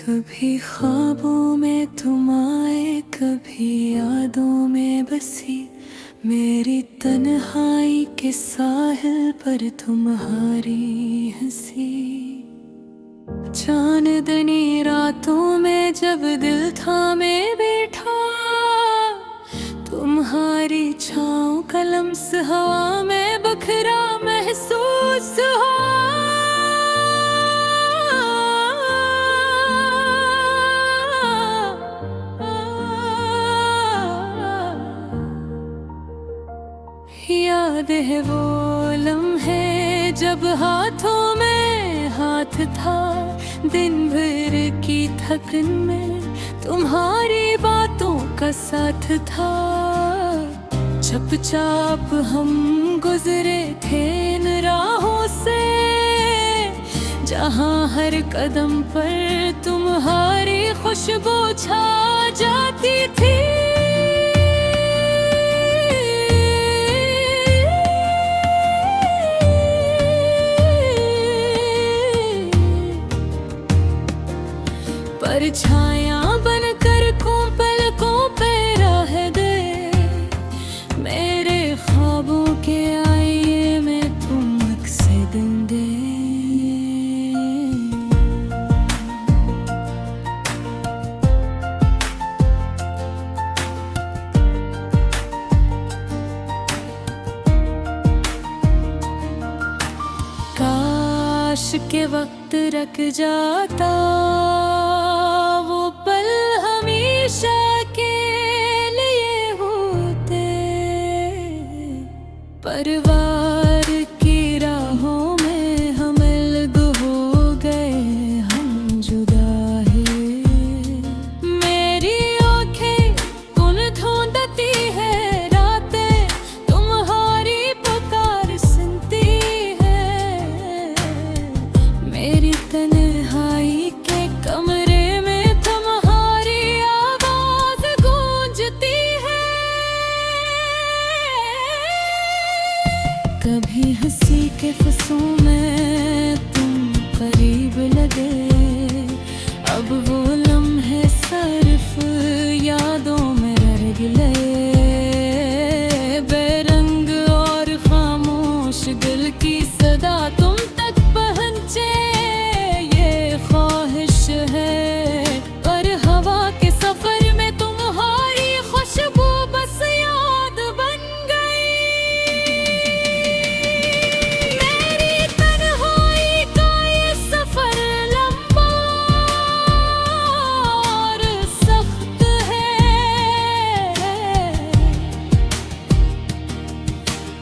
कभी ख्वाबों में तुम आए, कभी यादों में बसी मेरी तन्हाई के साहिल पर तुम्हारी हंसी। चांदनी रातों में जब दिल थामे बैठा, तुम्हारी छाँव का लम्स हवा में बखरा महसूस हो। याद है वो लम्हे जब हाथों में हाथ था, दिन भर की थकन में तुम्हारी बातों का साथ था। चुपचाप हम गुजरे थे इन राहों से, जहाँ हर कदम पर तुम्हारी खुशबू छा जाती थी। परछायां बनकर पलकों पे रह गए मेरे ख्वाबों के आईने में तुम अक्से दिन दे। काश के वक्त रख जाता वो पल हमेशा के लिए होते। परिवार की राहों में हम अलग हो गए, हम जुदा है। मेरी आँखें कौन ढूंढती है रातें, तुम्हारी पुकार सुनती है। मेरी तन्हाई के कमरे में तुम्हारी आवाज गूंजती है। कभी हंसी के फंसों में तुम करीब लगे, अब वो लम्हे सिर्फ यादों में रह गए। बेरंग और खामोश दिल की सदा तुम तक पहुंचे, ये ख्वाहिश है। पर हवा के सफर में तुम्हारी खुशबू बस याद बन गई। मेरी तन्हाई का ये सफर लंबा और सख्त है,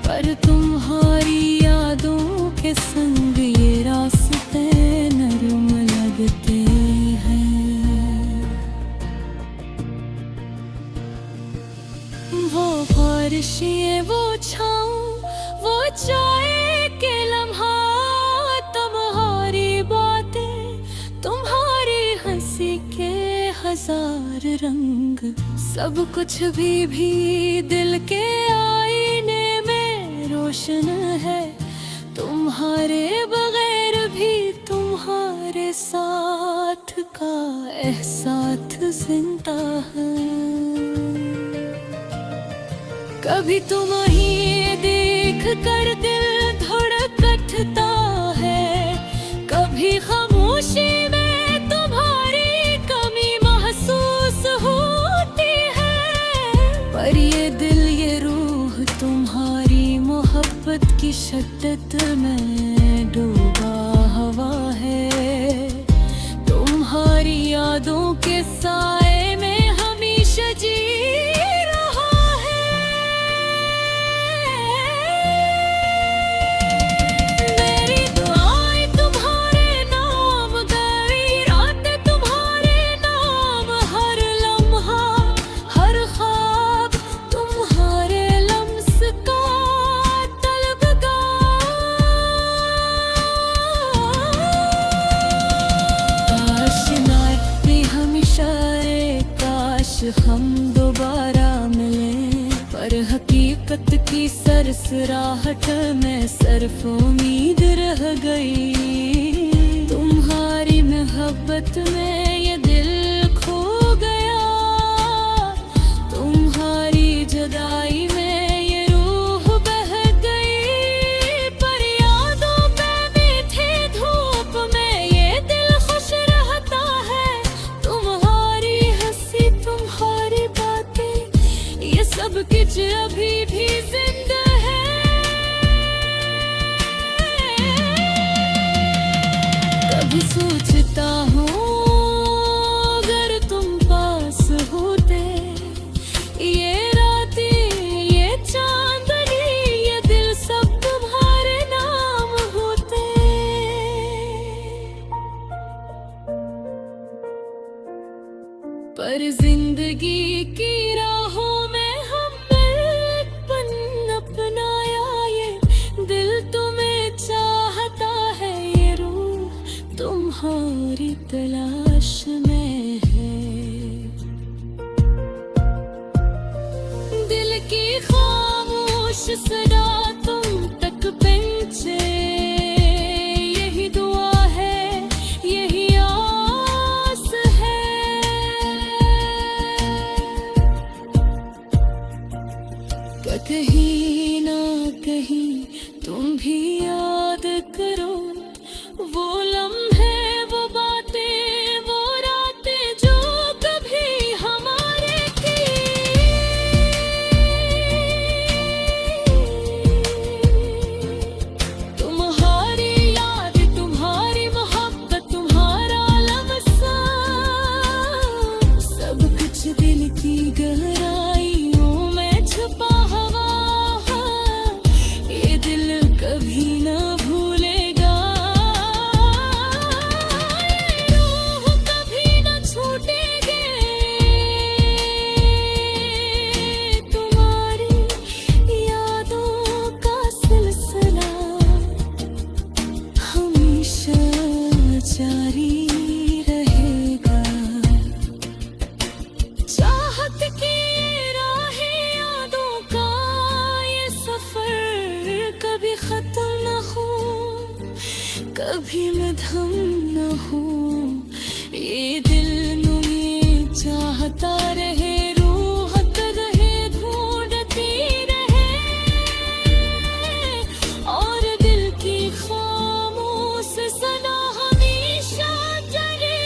पर तुम्हारी यादों के संग ये रास्ते नरम लगते हैं। वो बारिशें, वो छाँव, वो चाय के लम्हा, तुम्हारी बातें, तुम्हारी हंसी के हजार रंग, सब कुछ भी दिल के आईने में रोशन है। तुम्हारे बगैर भी तुम्हारे साथ का एहसास जिंदा है। कभी तुम ही देख कर दिल धड़कता है, कभी खामोशी में तुम्हारी कमी महसूस होती है। पर ये दिल, ये रूह तुम्हारी मोहब्बत की शिद्दत में डूबा हवा है। तुम्हारी यादों के साए में हमेशा जी रहा है। मेरी दुआएं तुम्हारे नाम गई, रातें तुम्हारे नाम, हर लम्हा, हर ख्वाब तुम्हारे लम्स का हम दोबारा मिलें, पर हकीकत की सरसराहट में सिर्फ उम्मीद रह गई। तुम्हारी मोहब्बत में ये खो गया। तुम्हारी जुदाई में ये रूह बह गई, पर यादों पे मीठी धूप में ये दिल खुश रहता है। तुम्हारी हंसी, तुम्हारी बातें, ये सब कुछ अभी भी जिंदा है। कभी सोचता हूँ अगर तुम पास होते, ये रातें, ये चांदनी, ये दिल सब तुम्हारे नाम होते। पर जिंदगी की राहों में हमने पन अपनाया, ये दिल तुम्हें चाहता है, ये रूह तुम्हारी तलाश में है। दिल की खामोश सदा तुम तक पहुंचे, यही दुआ है, यही आस है। कहीं ना कहीं तुम भी याद करो वो लम्हे, वो बातें, वो रातें जो कभी हमारे थी। तुम्हारी याद, तुम्हारी मोहब्बत, तुम्हारा लम्हा, सब कुछ दिल की गहराइयों में छुपा हुआ है। ये दिल कभी ना भूलेगा, ये रूह कभी ना छूटेगी। तुम्हारी यादों का सिलसिला हमेशा जारी रहेगा। चाहत की राहें, यादों का ये सफर कभी खत्म न हो, कभी मध्यम न हो। ये दिल नुए चाहता रहे, रूहत रहे, ढूंढती रहे, और दिल की खामोश सदा हमेशा जले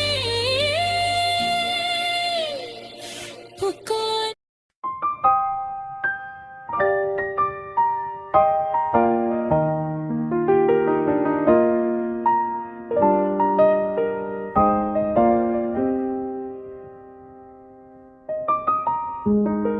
पुकार। thank you